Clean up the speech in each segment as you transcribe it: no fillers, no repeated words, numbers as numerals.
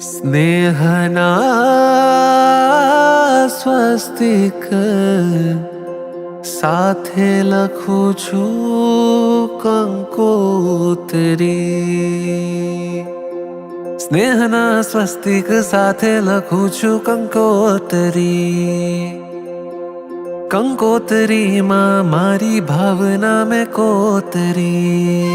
સ્નેહના સ્વસ્તિક સાથે લખું છું કંકોત્રી. સ્નેહના સ્વસ્તિક સાથે લખું છું કંકોત્રી. કંકોત્રીમાં મારી ભાવના મેં કોતરી.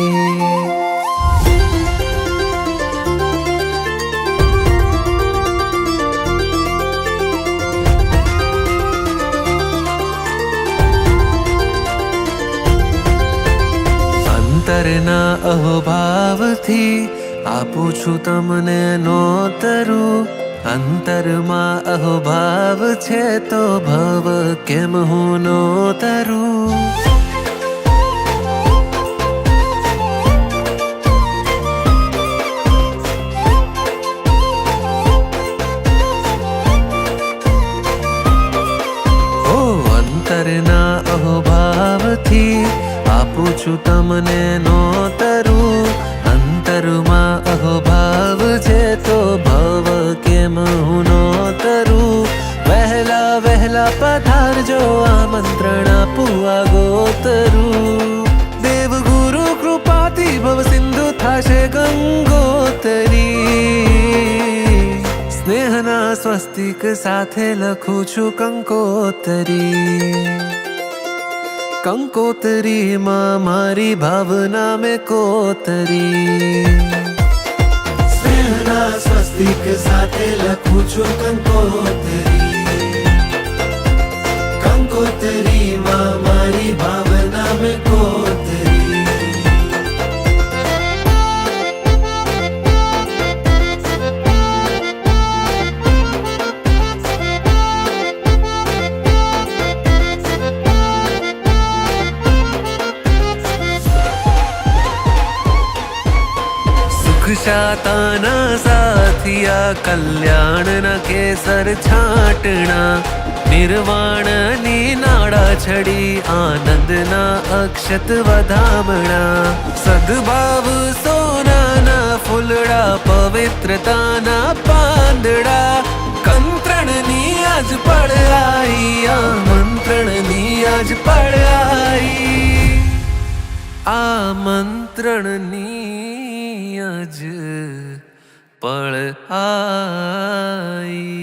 અંતરના અહોભાવથી આપું છું તમને નોતરું. અંતરમાં અહોભાવ છે તો ભવ કેમ હું નોતરું. ઓ અંતરના અહોભાવથી આપું છું તમને નોતરું. અંતરમાં અહોભાવ છે તો ભવ કેમ હું નોતરું. વહેલા વહેલા પધારજો આમંત્રણ આપું આગોતરું. દેવ ગુરુ કૃપાથી ભવ સિંધુ થાશે ગંગોતરી. સ્નેહના સ્વસ્તિક સાથે લખું છું કંકોત્રી. કંકોત્રીમાં મારી ભાવના મેં કોતરી. સ્નેહના સ્વસ્તિક સાથે લખું છું કંકોત્રી. કંકોત્રીમાં મારી ભાવના મેં કોતરી. શાતાના સાથિયા કલ્યાણના કેસર છાંટણા. નિર્વાણની નાડા છડી આનંદના અક્ષત વધામણા. સદભાવ સોનાના ફૂલડા પવિત્રતાના પાંદડા. કંત્રણની આજ પળ આઈ આમંત્રણની આજ પળ આઈ. આમંત્રણની આજ પળ આઈ.